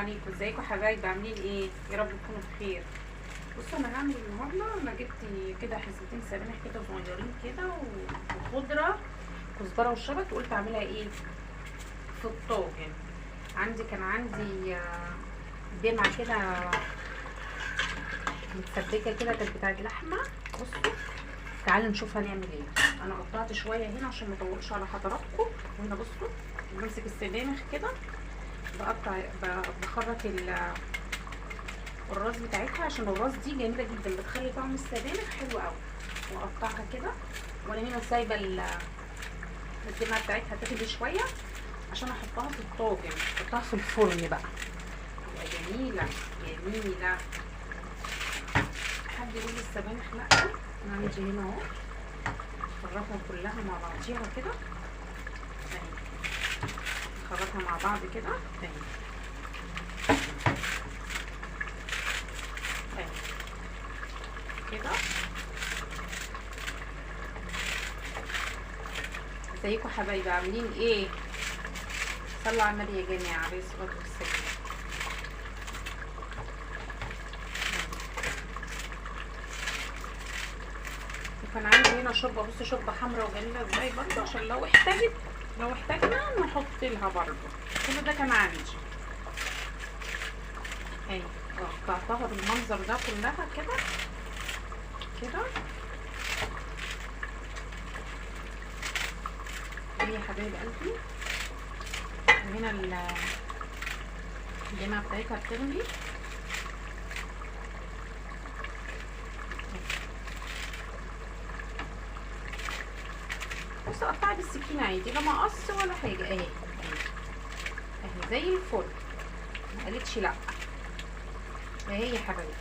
عليكم، ازيكم حبايبي؟ عاملين ايه؟ يا رب تكونوا بخير. بصوا انا هعمل النهارده، انا جبت كده حزمتين سبانخ كده صغيرين كده وخضره كزبره وشبت، وقلت اعملها ايه في الطاجن. كان عندي دمعه كده متسبكه كده، كانت بتاعت لحمه. بصوا تعالوا نشوف هنعمل ايه. انا قطعت شويه هنا عشان ما اطولش على حضراتكم. وهنا بصوا بمسك السبانخ كده بقطع، بخرط الراس بتاعتها، عشان الراس دي جميله جدا، بتخلي طعم السبانخ حلو قوي. واقطعها كده، وانا هنا سايبه الدمعه بتاعتها تغلي شويه عشان احطها في الطاجن، احطها في الفرن بقى تبقى جميله جميله. حد يقول لي السبانخ لا، انا عندي هنا اهو نخرطها كلها مع بعضيها كده اهي، نخرطها مع بعض كده اهي كده. ازيكم حبايبي؟ عاملين ايه؟ صلوا على النبي يا جماعه عليه الصلاه والسلام. وكان عندي هنا شوربه، بصوا شوربه حمراء وجميله ازاي برضه، عشان لو احتاجنا نحط لها برضه. كل ده كان عندي اهي. قطعتها بالمنظر ده كلها كده كده اهي يا حبايب قلبي. وهنا الدمعه بتاعتها بتغلي. بص اقطعها بالسكينه عادي، لا مقص ولا حاجه اهي اهي زي الفل، ما قالتش لا اهي يا حبايبي.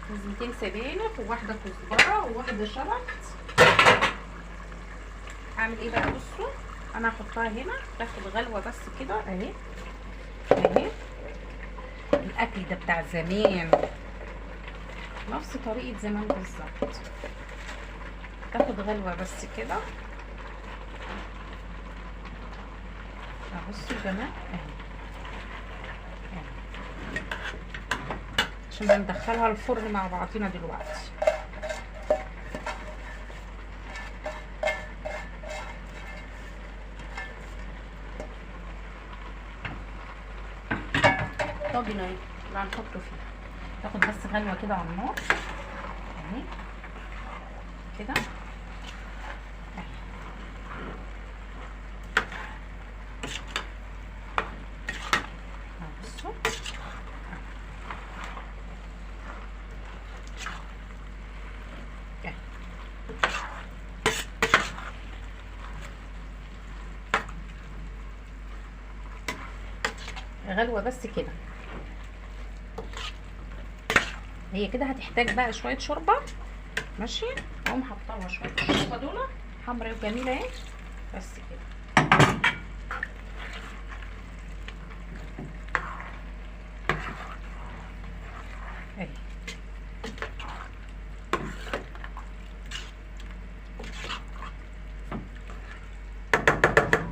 حزمتين سبانخ وواحده كزبره وواحده شبت. هعمل ايه بقى؟ بصوا انا هحطها هنا تاخد غلوه بس كده اهي اهي. الاكل ده بتاع زمان، نفس طريقه زمان بالظبط. تاخد غلوه بس كده. بصوا يا جماعه اهي عشان هندخلها الفرن مع بعضينا دلوقتي. طاجن اهي اللي هنحطه فيه، تاخد بس غلوه كده على النار اهي كده اهي. بصوا غلوه بس كده. هي كده هتحتاج بقى شويه شوربه ماشي. اقوم حاطه شويه الشوربه دول حمرا وجميله اهي بس كده. اهي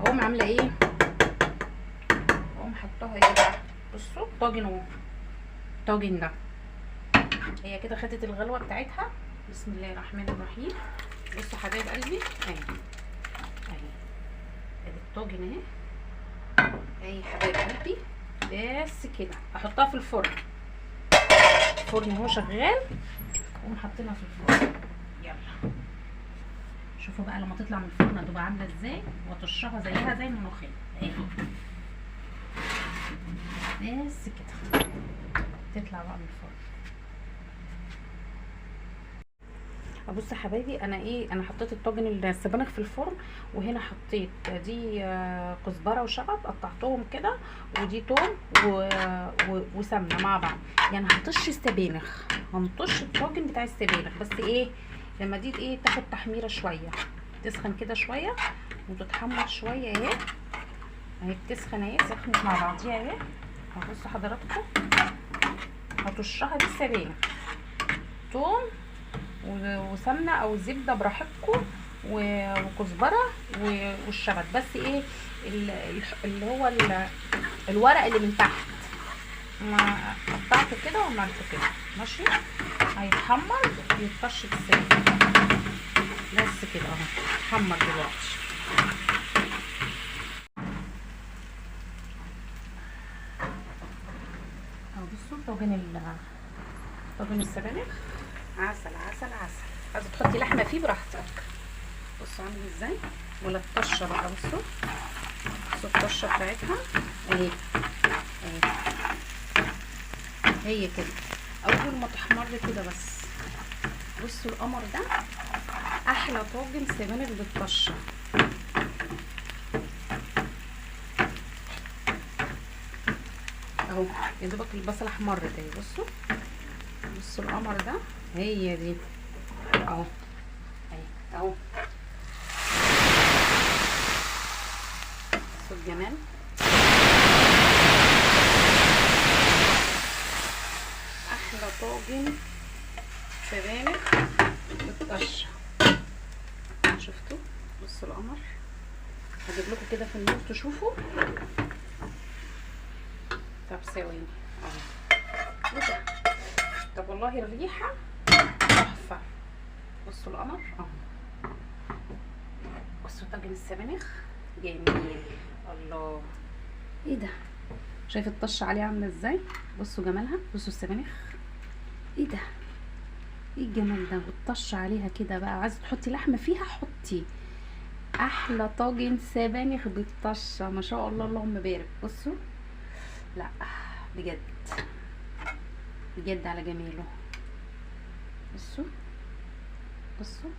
اقوم عامله ايه، اقوم حطاها ايه بقى. بصوا الطاجن اهو، الطاجن ده هي كده خدت الغلوه بتاعتها. بسم الله الرحمن الرحيم. بصوا حبايب قلبي اهي اهي ادي الطاجن اهي اهي حبايب قلبي. بس كده احطها في الفرن، الفرن اهو شغال، اقوم حاطينها في الفرن. يلا شوفوا بقى لما تطلع من الفرن هتبقى عامله ازاي، وطشها زيها زي الملوخيه اهي. بس كده تطلع بقى من الفرن. بصوا يا حبايبي انا ايه، انا حطيت الطاجن السبانخ في الفرن، وهنا حطيت دي كزبره وشبت قطعتهم كده، ودي توم وسمنه مع بعض. يعني هنطش السبانخ، هنطش الطاجن بتاع السبانخ، بس ايه لما دي ايه تاخد تحميره شويه، تسخن كده شويه وتتحمر شويه اهي اهي. بتسخن اهي، سخنت مع بعضيها اهي. بصوا حضراتكم هطشها بالسبانخ، توم وسمنه او زبده براحتكم، وكزبره والشبت. بس ايه اللي هو الورق اللي من تحت ما قطعته كده وعملته كده ماشي. هيتحمر يتطش بالسمنه بس كده اهو. اتحمر دلوقتي اهو. بصوا طاجن السبانخ عسل عسل عسل. عايزه تحطي لحمه فيه براحتك. بصوا عامل ازاي، ولا الطشه بقى. بصوا الطشه بتاعتها اهي اهي، هي كده اول ما تحمر كده بس. بصوا القمر ده احلى طاجن سبانخ بالطشه اهو. يا دوبك البصله احمرت اهي. بصوا القمر ده، هي دي اهو اهي اهو. بصوا الجمال. احلى طاجن سبانخ بالطشه. شفتوا؟ بصوا القمر. هجيب لكم كده في النور تشوفوا. طب ثواني اهو. ايه ده؟ طب والله الريحه تحفه. بصوا القمر اهو. بصوا طاجن السبانخ جميل. الله، ايه ده؟ شايف الطشه عليها عامله ازاي؟ بصوا جمالها. بصوا السبانخ، ايه ده؟ ايه الجمال ده؟ والطشه عليها كده بقى. عايزه تحطي لحمه فيها حطي. احلى طاجن سبانخ بالطشه ما شاء الله اللهم بارك. بصوا، لا بجد بجد على جماله. بصوا بصوا.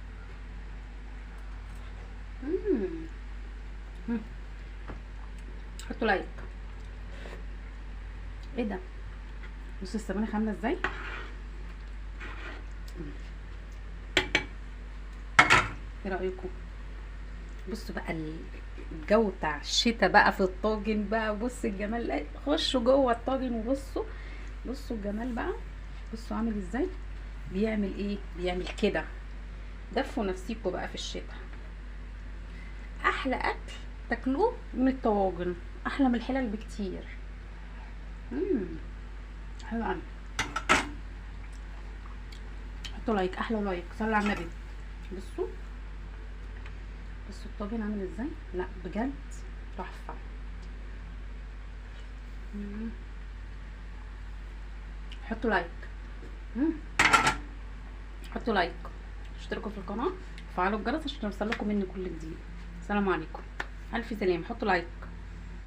حطوا لايك. ايه ده؟ بصوا السبانخ عامله ازاي. ايه رايكم؟ بصوا بقى الجو بتاع الشتاء بقى في الطاجن بقى. بصوا الجمال. خشوا جوه الطاجن وبصوا. بصوا الجمال بقى. بصوا عامل ازاي. بيعمل ايه؟ بيعمل كده. دفوا نفسيكوا بقى في الشتاء. احلى اكل تاكلوه من الطواجن، احلى من الحلل بكتير. حلو قوي. حطوا لايك، احلى لايك، صلوا على النبي. بصوا الطاجن عامل ازاي. لا بجد تحفه. حطوا لايك. حطوا لايك، اشتركوا في القناه، وفعلوا الجرس عشان يوصلكم مني كل جديد. السلام عليكم، الف سلامه. حطوا لايك.